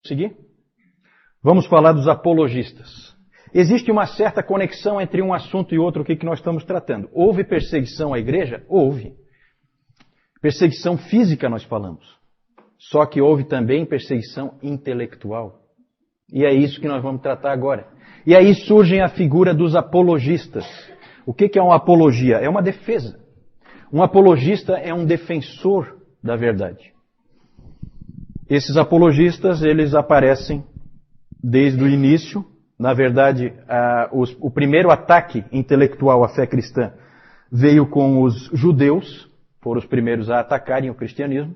Seguir? Vamos falar dos apologistas. Existe uma certa conexão entre um assunto e outro que nós estamos tratando. Houve perseguição à igreja? Houve. Perseguição física nós falamos. Só que houve também perseguição intelectual. E é isso que nós vamos tratar agora. E aí surge a figura dos apologistas. O que é uma apologia? É uma defesa. Um apologista é um defensor da verdade. Esses apologistas, eles aparecem desde o início. Na verdade, o primeiro ataque intelectual à fé cristã veio com os judeus, foram os primeiros a atacarem o cristianismo.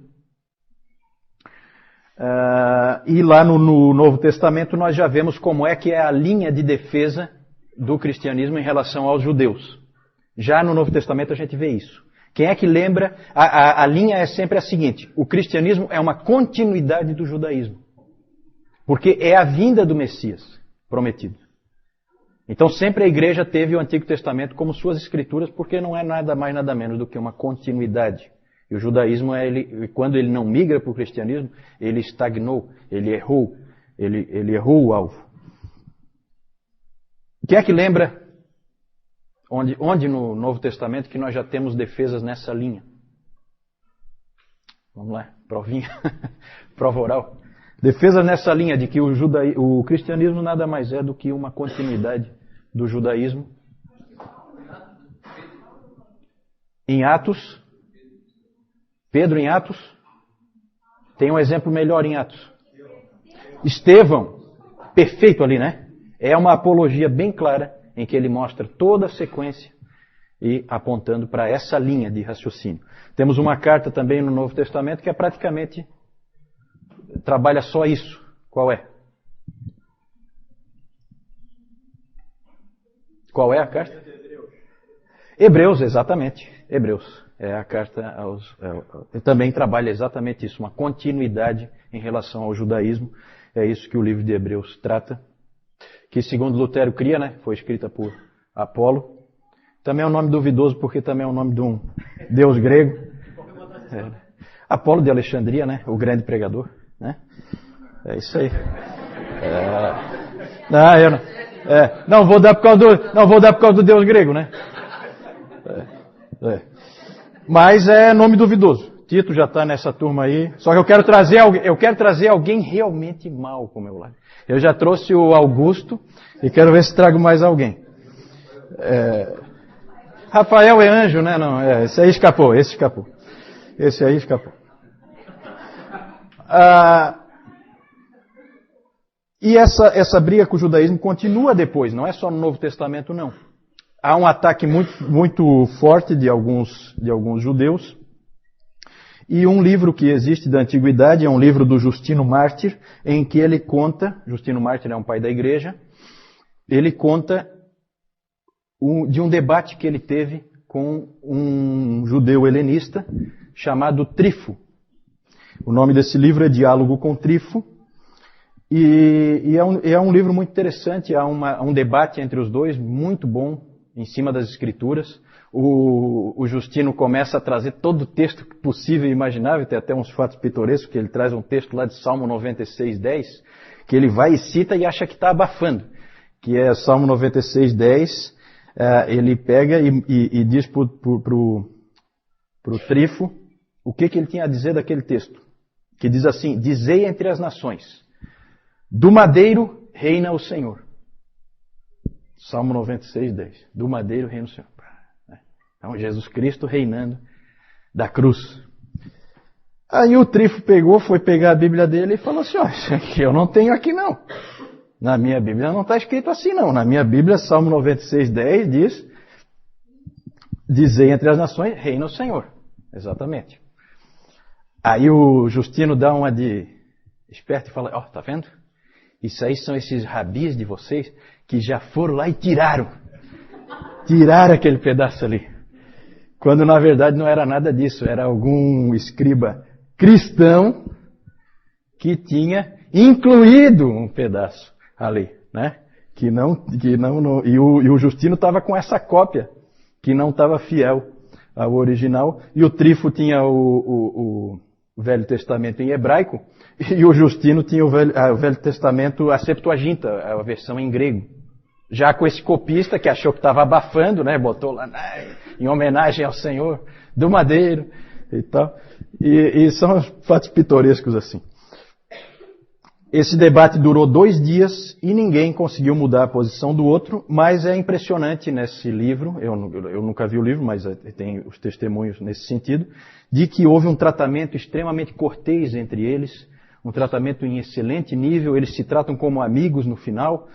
E lá no Novo Testamento nós já vemos como é que é a linha de defesa do cristianismo em relação aos judeus. Já no Novo Testamento a gente vê isso. Quem é que lembra? A linha é sempre a seguinte: o cristianismo é uma continuidade do judaísmo. Porque é a vinda do Messias prometido. Então sempre a igreja teve o Antigo Testamento como suas escrituras, porque não é nada mais nada menos do que uma continuidade. E o judaísmo, quando ele não migra para o cristianismo, ele estagnou, ele errou o alvo. Quem é que lembra onde no Novo Testamento que nós já temos defesas nessa linha? Vamos lá, provinha, prova oral. Defesas nessa linha de que o cristianismo nada mais é do que uma continuidade do judaísmo. Em Atos, Pedro em Atos, tem um exemplo melhor em Atos. Estevão, perfeito ali, né? É uma apologia bem clara em que ele mostra toda a sequência e apontando para essa linha de raciocínio. Temos uma carta também no Novo Testamento que é praticamente trabalha só isso. Qual é? Qual é a carta? Hebreus, exatamente. Hebreus. É a carta aos... também trabalha exatamente isso, uma continuidade em relação ao judaísmo. É isso que o livro de Hebreus trata. Que segundo Lutero cria, né? Foi escrita por Apolo. Também é um nome duvidoso porque também é o nome de um deus grego. Apolo de Alexandria, né? O grande pregador. Né? É isso aí. Não vou dar por causa do deus grego, né? Mas é nome duvidoso. Tito já está nessa turma aí. Só que eu quero trazer alguém realmente mau para o meu lado. Eu já trouxe o Augusto e quero ver se trago mais alguém. Rafael é anjo, né? Não, esse aí escapou. Esse aí escapou. E essa briga com o judaísmo continua depois, não é só no Novo Testamento, não. Há um ataque muito forte de alguns judeus. E um livro que existe da Antiguidade é um livro do Justino Mártir, em que ele conta, Justino Mártir é um pai da igreja, ele conta de um debate que ele teve com um judeu helenista chamado Trifo. O nome desse livro é Diálogo com Trifo. E é um livro muito interessante, há um debate entre os dois, muito bom, em cima das escrituras. O Justino começa a trazer todo o texto possível e imaginável, tem até uns fatos pitorescos, que ele traz um texto lá de Salmo 96:10, que ele vai e cita e acha que está abafando, que é Salmo 96:10, ele pega e diz para o Trifo o que ele tinha a dizer daquele texto, que diz assim: dizei entre as nações, do madeiro reina o Senhor. Salmo 96:10. Do madeiro reina o Senhor. Então, Jesus Cristo reinando da cruz. Aí o Trifo foi pegar a Bíblia dele e falou assim: isso aqui eu não tenho aqui não. Na minha Bíblia não está escrito assim não. Na minha Bíblia, Salmo 96:10 diz: dizei entre as nações, reina o Senhor. Exatamente. Aí o Justino dá uma de esperto e fala: tá vendo? Isso aí são esses rabis de vocês que já foram lá e tiraram aquele pedaço ali. Quando na verdade não era nada disso, era algum escriba cristão que tinha incluído um pedaço ali, né? E o Justino estava com essa cópia que não estava fiel ao original, e o Trifo tinha o Velho Testamento em hebraico, e o Justino tinha o Velho Testamento, a Septuaginta, a versão em grego. Já com esse copista que achou que estava abafando, né, botou lá em homenagem ao Senhor do Madeiro e tal. E são fatos pitorescos assim. Esse debate durou 2 dias e ninguém conseguiu mudar a posição do outro, mas é impressionante nesse livro, eu nunca vi o livro, mas tem os testemunhos nesse sentido, de que houve um tratamento extremamente cortês entre eles, um tratamento em excelente nível, eles se tratam como amigos no final,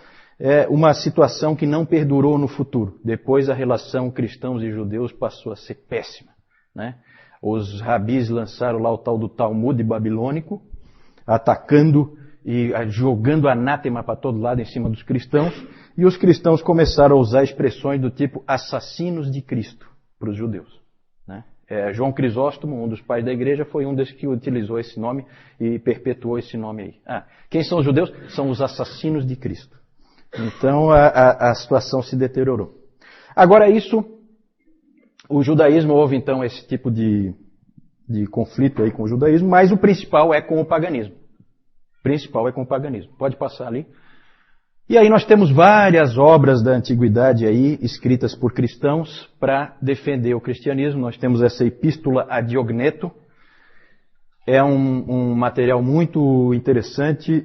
uma situação que não perdurou no futuro. Depois a relação cristãos e judeus passou a ser péssima, né? Os rabis lançaram lá o tal do Talmud babilônico, atacando e jogando anátema para todo lado em cima dos cristãos, e os cristãos começaram a usar expressões do tipo assassinos de Cristo para os judeus, né? João Crisóstomo, um dos pais da igreja, foi um desses que utilizou esse nome e perpetuou esse nome aí. Quem são os judeus? São os assassinos de Cristo. Então a situação se deteriorou. Agora o judaísmo, houve então esse tipo de conflito aí com o judaísmo, mas o principal é com o paganismo. Pode passar ali. E aí nós temos várias obras da antiguidade aí, escritas por cristãos, para defender o cristianismo. Nós temos essa Epístola a Diogneto. É um material muito interessante,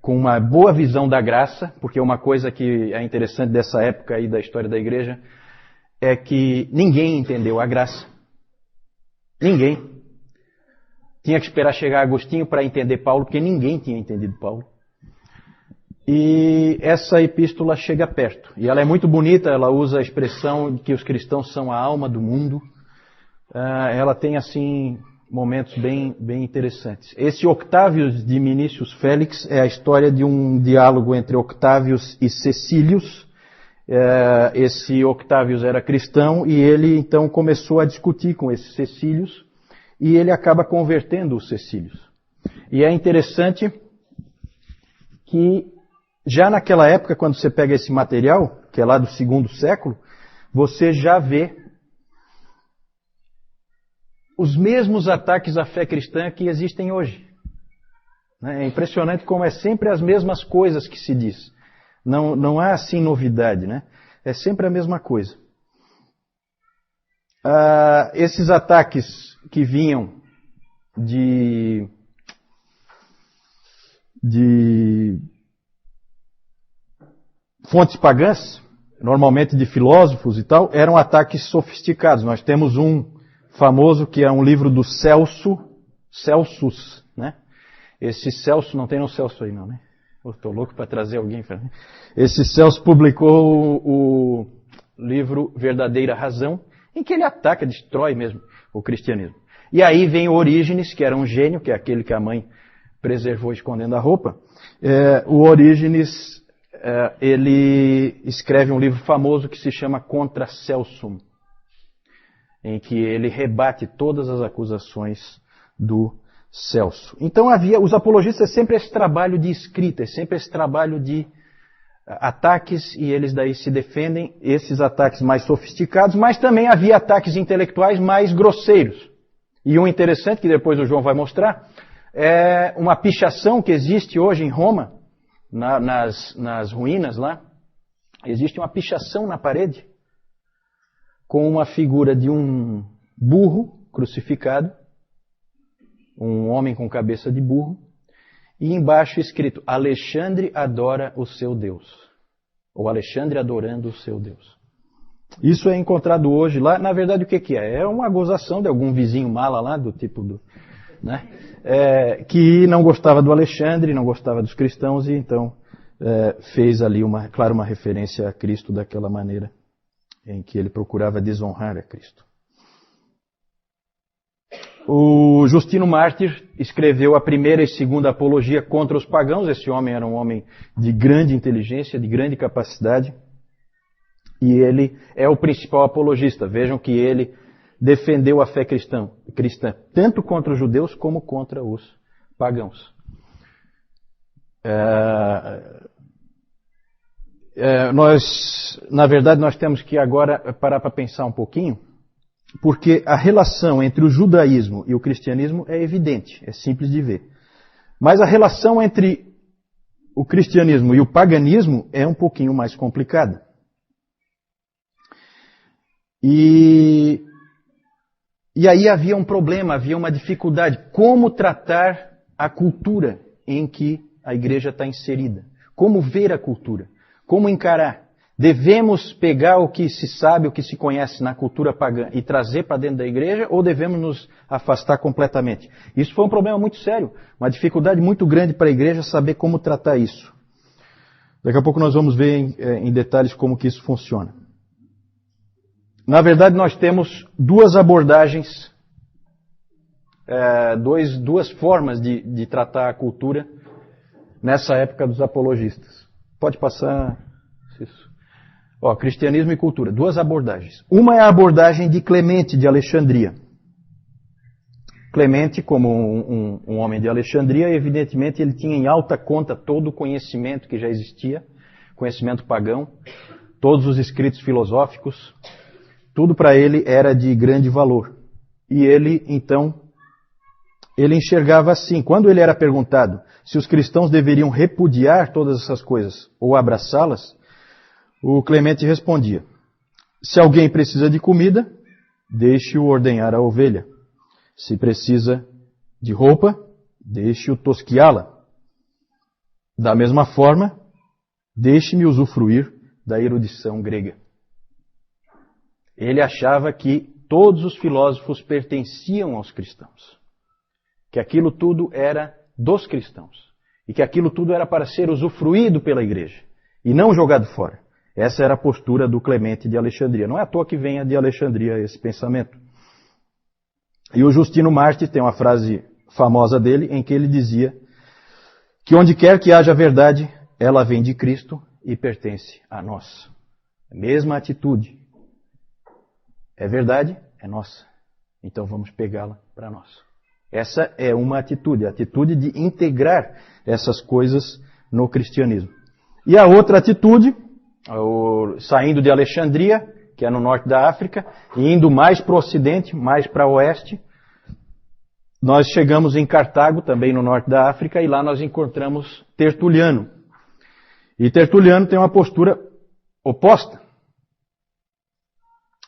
com uma boa visão da graça, porque uma coisa que é interessante dessa época aí da história da igreja é que ninguém entendeu a graça. Ninguém. Tinha que esperar chegar Agostinho para entender Paulo, porque ninguém tinha entendido Paulo. E essa epístola chega perto. E ela é muito bonita, ela usa a expressão de que os cristãos são a alma do mundo. Ela tem, assim, momentos bem interessantes. Esse Octávios de Minícius Félix é a história de um diálogo entre Octávios e Cecílius. Esse Octávios era cristão e ele, então, começou a discutir com esse Cecílius. E ele acaba convertendo os Cecílios. E é interessante que já naquela época, quando você pega esse material, que é lá do 2º século, você já vê os mesmos ataques à fé cristã que existem hoje. É impressionante como é sempre as mesmas coisas que se diz. Não há assim novidade, né? É sempre a mesma coisa. Esses ataques que vinham de fontes pagãs, normalmente de filósofos e tal, eram ataques sofisticados. Nós temos um famoso que é um livro do Celsus, né? Esse Celso, não tem um Celso aí não, né? Eu estou louco para trazer alguém. Esse Celso publicou o livro Verdadeira Razão, em que ele ataca, destrói mesmo o cristianismo. E aí vem o Orígenes, que era um gênio, que é aquele que a mãe preservou escondendo a roupa. O Orígenes, ele escreve um livro famoso que se chama Contra Celsum, em que ele rebate todas as acusações do Celso. Então os apologistas, é sempre esse trabalho de escrita, é sempre esse trabalho de ataques, e eles daí se defendem, esses ataques mais sofisticados, mas também havia ataques intelectuais mais grosseiros. E um interessante, que depois o João vai mostrar, é uma pichação que existe hoje em Roma, nas ruínas lá. Existe uma pichação na parede, com uma figura de um burro crucificado, um homem com cabeça de burro, e embaixo escrito, Alexandre adora o seu Deus. Ou Alexandre adorando o seu Deus. Isso é encontrado hoje lá. Na verdade, o que é? É uma gozação de algum vizinho mala lá, do tipo né? Que não gostava do Alexandre, não gostava dos cristãos, e então fez ali, claro, uma referência a Cristo daquela maneira, em que ele procurava desonrar a Cristo. O Justino Mártir escreveu a primeira e segunda apologia contra os pagãos. Esse homem era um homem de grande inteligência, de grande capacidade, e ele é o principal apologista. Vejam que ele defendeu a fé cristã, tanto contra os judeus como contra os pagãos. Na verdade, nós temos que agora parar para pensar um pouquinho porque a relação entre o judaísmo e o cristianismo é evidente, é simples de ver. Mas a relação entre o cristianismo e o paganismo é um pouquinho mais complicada. E aí havia um problema, havia uma dificuldade. Como tratar a cultura em que a igreja está inserida? Como ver a cultura? Como encarar? Devemos pegar o que se sabe, o que se conhece na cultura pagã e trazer para dentro da igreja, ou devemos nos afastar completamente? Isso foi um problema muito sério, uma dificuldade muito grande para a igreja saber como tratar isso. Daqui a pouco nós vamos ver em detalhes como que isso funciona. Na verdade, nós temos duas abordagens, duas formas de tratar a cultura nessa época dos apologistas. Pode passar isso. Cristianismo e cultura, duas abordagens. Uma é a abordagem de Clemente de Alexandria. Clemente, como um homem de Alexandria, evidentemente ele tinha em alta conta todo o conhecimento que já existia, conhecimento pagão, todos os escritos filosóficos, tudo para ele era de grande valor. E ele, então, ele enxergava assim. Quando ele era perguntado se os cristãos deveriam repudiar todas essas coisas ou abraçá-las, o Clemente respondia: se alguém precisa de comida, deixe-o ordenhar a ovelha. Se precisa de roupa, deixe-o tosquiá-la. Da mesma forma, deixe-me usufruir da erudição grega. Ele achava que todos os filósofos pertenciam aos cristãos. Que aquilo tudo era dos cristãos. E que aquilo tudo era para ser usufruído pela igreja. E não jogado fora. Essa era a postura do Clemente de Alexandria. Não é à toa que venha de Alexandria esse pensamento. E o Justino Mártir tem uma frase famosa dele em que ele dizia que onde quer que haja verdade, ela vem de Cristo e pertence a nós. A mesma atitude. É verdade? É nossa. Então vamos pegá-la para nós. Essa é uma atitude, a atitude de integrar essas coisas no cristianismo. E a outra atitude, saindo de Alexandria, que é no norte da África, e indo mais para o ocidente, mais para o oeste, nós chegamos em Cartago, também no norte da África, e lá nós encontramos Tertuliano. E Tertuliano tem uma postura oposta.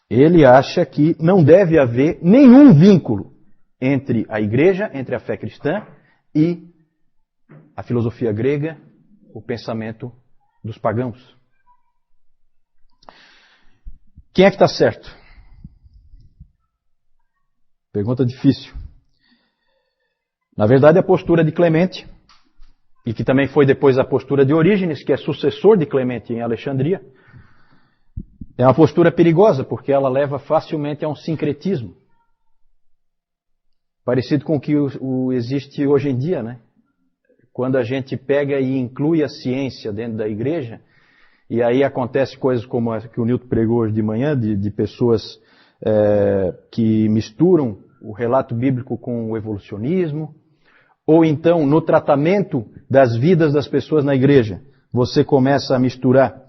Ele acha que não deve haver nenhum vínculo entre a igreja, entre a fé cristã e a filosofia grega, o pensamento dos pagãos. Quem é que está certo? Pergunta difícil. Na verdade, a postura de Clemente, e que também foi depois a postura de Orígenes, que é sucessor de Clemente em Alexandria, é uma postura perigosa, porque ela leva facilmente a um sincretismo. Parecido com o que existe hoje em dia, né? Quando a gente pega e inclui a ciência dentro da igreja, e aí acontece coisas como a que o Nilton pregou hoje de manhã, de pessoas que misturam o relato bíblico com o evolucionismo, ou então no tratamento das vidas das pessoas na igreja, você começa a misturar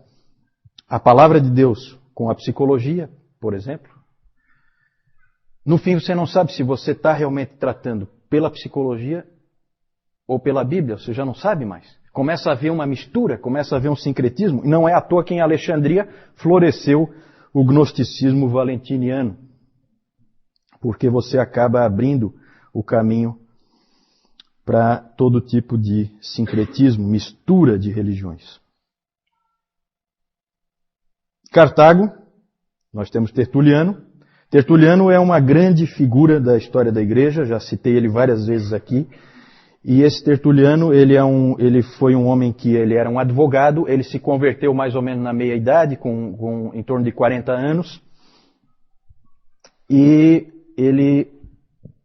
a palavra de Deus com a psicologia, por exemplo. No fim você não sabe se você está realmente tratando pela psicologia ou pela Bíblia, você já não sabe mais. Começa a haver uma mistura, começa a haver um sincretismo, e não é à toa que em Alexandria floresceu o gnosticismo valentiniano, porque você acaba abrindo o caminho para todo tipo de sincretismo, mistura de religiões. Cartago, nós temos Tertuliano. Tertuliano é uma grande figura da história da igreja, já citei ele várias vezes aqui. E esse Tertuliano, ele foi um homem que ele era um advogado, ele se converteu mais ou menos na meia-idade, em torno de 40 anos. E ele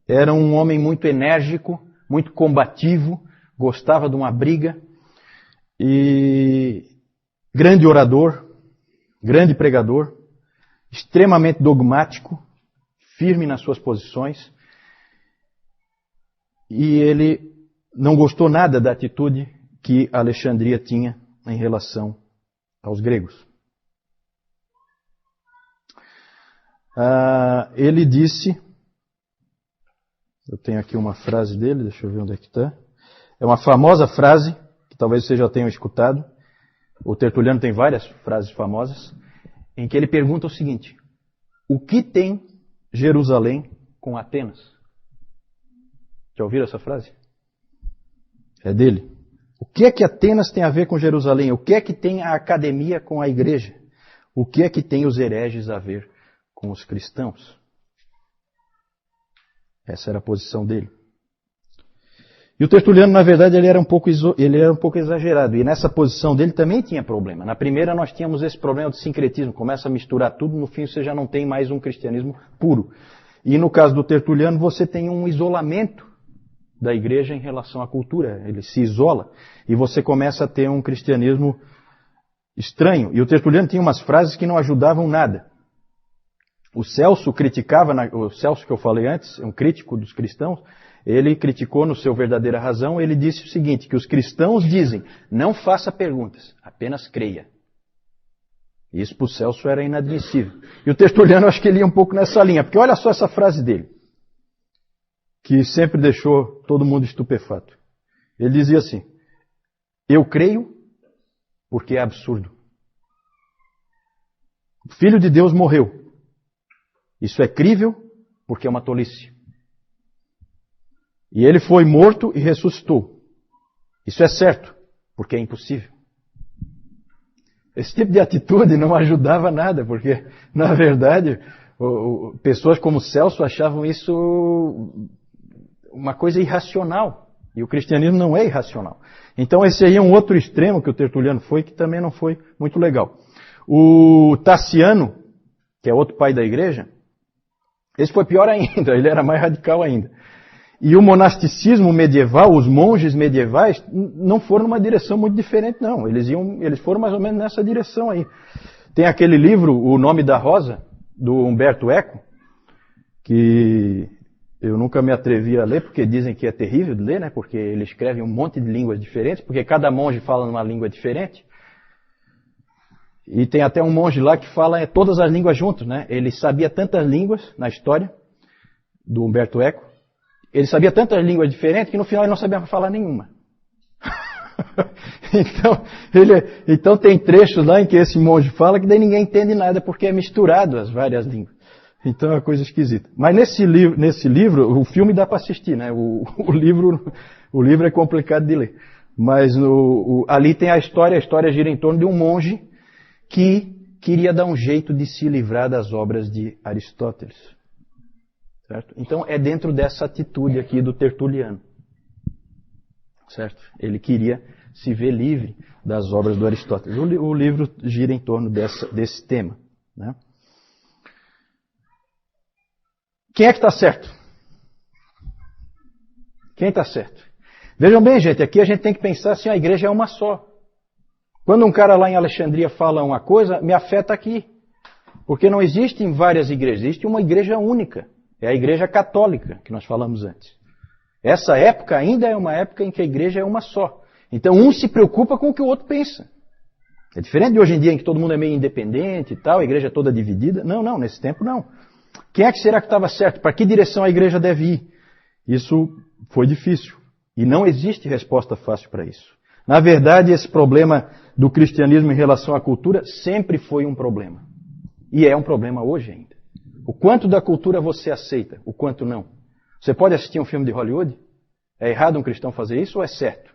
era um homem muito enérgico, muito combativo, gostava de uma briga, e grande orador, grande pregador, extremamente dogmático, firme nas suas posições, e ele não gostou nada da atitude que Alexandria tinha em relação aos gregos. ele disse, eu tenho aqui uma frase dele, deixa eu ver onde é que está. É uma famosa frase, que talvez vocês já tenham escutado. O Tertuliano tem várias frases famosas, em que ele pergunta o seguinte: o que tem Jerusalém com Atenas? Já ouviram essa frase? É dele. O que é que Atenas tem a ver com Jerusalém? O que é que tem a academia com a igreja? O que é que tem os hereges a ver com os cristãos? Essa era a posição dele. E o Tertuliano, na verdade, ele era um pouco exagerado. E nessa posição dele também tinha problema. Na primeira nós tínhamos esse problema do sincretismo. Começa a misturar tudo, no fim você já não tem mais um cristianismo puro. E no caso do Tertuliano, você tem um isolamento da igreja em relação à cultura. Ele se isola. E você começa a ter um cristianismo estranho. E o Tertuliano tinha umas frases que não ajudavam nada. O Celso criticava, o Celso que eu falei antes, um crítico dos cristãos, ele criticou no seu Verdadeira Razão, ele disse o seguinte, que os cristãos dizem, não faça perguntas, apenas creia. Isso para o Celso era inadmissível. E o Tertuliano, acho que ele ia um pouco nessa linha, porque olha só essa frase dele, que sempre deixou todo mundo estupefato. Ele dizia assim, eu creio porque é absurdo. O Filho de Deus morreu. Isso é crível porque é uma tolice. E ele foi morto e ressuscitou. Isso é certo, porque é impossível. Esse tipo de atitude não ajudava nada, porque, na verdade, pessoas como Celso achavam isso uma coisa irracional. E o cristianismo não é irracional. Então esse aí é um outro extremo que o Tertuliano foi, que também não foi muito legal. O Tassiano, que é outro pai da igreja, esse foi pior ainda, ele era mais radical ainda. E o monasticismo medieval, os monges medievais, não foram numa direção muito diferente, não. Eles foram mais ou menos nessa direção aí. Tem aquele livro, O Nome da Rosa, do Umberto Eco, que eu nunca me atrevi a ler, porque dizem que é terrível de ler, né? Porque ele escreve um monte de línguas diferentes, porque cada monge fala numa língua diferente. E tem até um monge lá que fala todas as línguas juntos, né? Ele sabia tantas línguas na história do Umberto Eco. Ele sabia tantas línguas diferentes que no final ele não sabia falar nenhuma. Então tem trechos lá em que esse monge fala que daí ninguém entende nada porque é misturado as várias línguas. Então é uma coisa esquisita. Mas nesse livro, o filme dá para assistir, né? O livro é complicado de ler. Mas ali tem a história gira em torno de um monge que queria dar um jeito de se livrar das obras de Aristóteles. Certo? Então é dentro dessa atitude aqui do Tertuliano. Certo? Ele queria se ver livre das obras do Aristóteles. O livro gira em torno desse tema. Né? Quem é que está certo? Quem está certo? Vejam bem, gente, aqui a gente tem que pensar assim, a igreja é uma só. Quando um cara lá em Alexandria fala uma coisa, me afeta aqui. Porque não existem várias igrejas, existe uma igreja única. É a igreja católica, que nós falamos antes. Essa época ainda é uma época em que a igreja é uma só. Então um se preocupa com o que o outro pensa. É diferente de hoje em dia em que todo mundo é meio independente e tal, a igreja é toda dividida. Não, nesse tempo não. Quem é que será que estava certo? Para que direção a igreja deve ir? Isso foi difícil. E não existe resposta fácil para isso. Na verdade, esse problema do cristianismo em relação à cultura sempre foi um problema. E é um problema hoje ainda. O quanto da cultura você aceita, o quanto não. Você pode assistir um filme de Hollywood? É errado um cristão fazer isso ou é certo?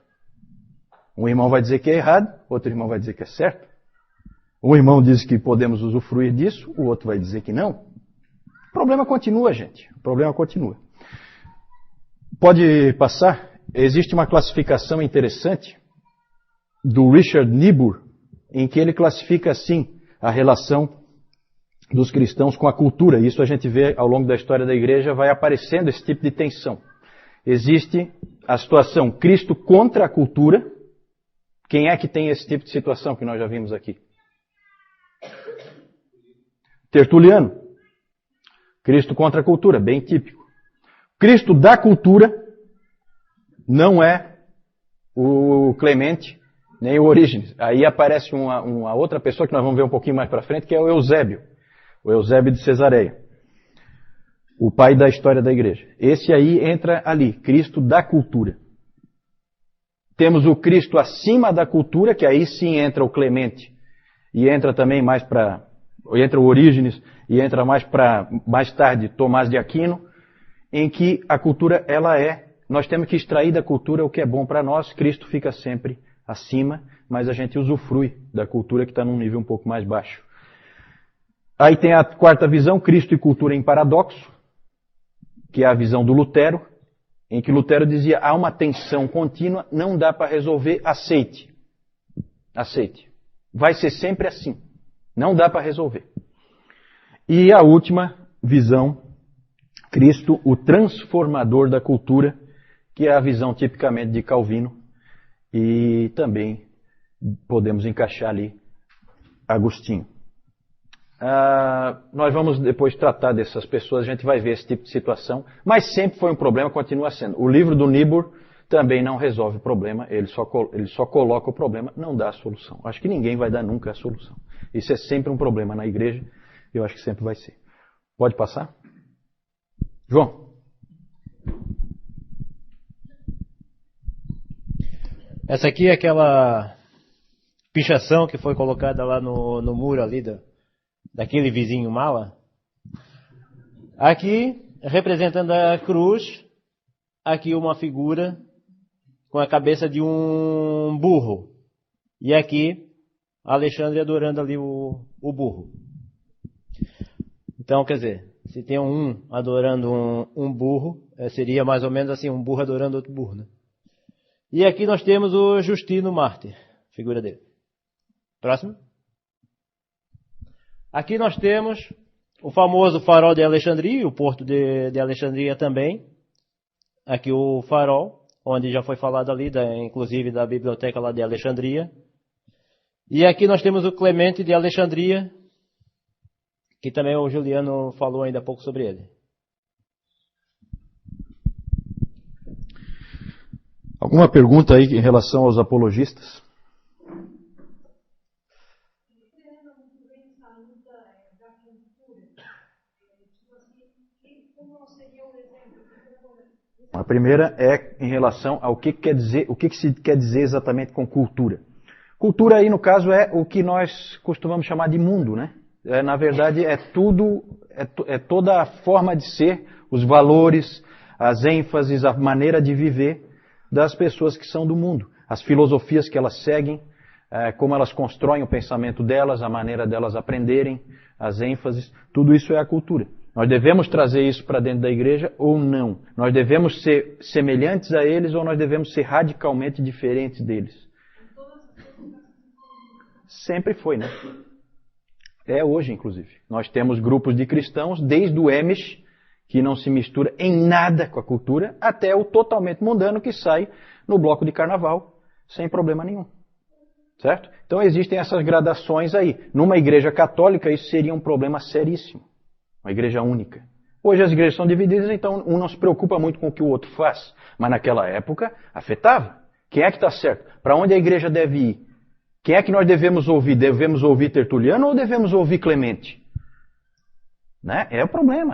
Um irmão vai dizer que é errado, outro irmão vai dizer que é certo. Um irmão diz que podemos usufruir disso, o outro vai dizer que não. O problema continua, gente. O problema continua. Pode passar? Existe uma classificação interessante do Richard Niebuhr, em que ele classifica assim a relação dos cristãos com a cultura. Isso a gente vê ao longo da história da igreja, vai aparecendo esse tipo de tensão. Existe a situação Cristo contra a cultura. Quem é que tem esse tipo de situação que nós já vimos aqui? Tertuliano. Cristo contra a cultura, bem típico. Cristo da cultura não é o Clemente, nem o Orígenes. Aí aparece uma outra pessoa que nós vamos ver um pouquinho mais para frente, que é o Eusébio. O Eusébio de Cesareia. O pai da história da igreja. Esse aí entra ali, Cristo da cultura. Temos o Cristo acima da cultura, que aí sim entra o Clemente. E entra também mais para... Entra o Orígenes e entra mais tarde Tomás de Aquino, em que a cultura, ela é... Nós temos que extrair da cultura o que é bom para nós. Cristo fica sempre acima, mas a gente usufrui da cultura que está num nível um pouco mais baixo. Aí tem a quarta visão, Cristo e cultura em paradoxo, que é a visão do Lutero, em que Lutero dizia, há uma tensão contínua, não dá para resolver, aceite. Aceite. Vai ser sempre assim. Não dá para resolver. E a última visão, Cristo, o transformador da cultura, que é a visão tipicamente de Calvino, e também podemos encaixar ali Agostinho. Nós vamos depois tratar dessas pessoas, a gente vai ver esse tipo de situação, mas sempre foi um problema, continua sendo. O livro do Niebuhr também não resolve o problema, ele só coloca o problema, não dá a solução. Acho que ninguém vai dar nunca a solução. Isso é sempre um problema na igreja, e eu acho que sempre vai ser. Pode passar? João. Essa aqui é aquela pichação que foi colocada lá no muro ali daquele vizinho mala. Aqui, representando a cruz, aqui uma figura com a cabeça de um burro. E aqui, Alexandre adorando ali o burro. Então, quer dizer, se tem um adorando um burro, seria mais ou menos assim, um burro adorando outro burro, né? E aqui nós temos o Justino Mártir, figura dele. Próximo. Aqui nós temos o famoso farol de Alexandria, o porto de Alexandria também. Aqui o farol, onde já foi falado ali, inclusive da biblioteca lá de Alexandria. E aqui nós temos o Clemente de Alexandria, que também o Juliano falou ainda há pouco sobre ele. Alguma pergunta aí em relação aos apologistas? A primeira é em relação ao que quer dizer, o que se quer dizer exatamente com cultura. Cultura aí, no caso, é o que nós costumamos chamar de mundo, né? Na verdade, é toda a forma de ser, os valores, as ênfases, a maneira de viver das pessoas que são do mundo. As filosofias que elas seguem, como elas constroem o pensamento delas, a maneira delas aprenderem, as ênfases, tudo isso é a cultura. Nós devemos trazer isso para dentro da igreja ou não? Nós devemos ser semelhantes a eles ou nós devemos ser radicalmente diferentes deles? Sempre foi, né? É hoje, inclusive. Nós temos grupos de cristãos, desde o Amish, que não se mistura em nada com a cultura, até o totalmente mundano que sai no bloco de carnaval, sem problema nenhum. Certo? Então existem essas gradações aí. Numa igreja católica isso seria um problema seríssimo. Uma igreja única. Hoje as igrejas são divididas, então um não se preocupa muito com o que o outro faz. Mas naquela época afetava. Quem é que está certo? Para onde a igreja deve ir? Quem é que nós devemos ouvir? Devemos ouvir Tertuliano ou devemos ouvir Clemente? Né? É o problema.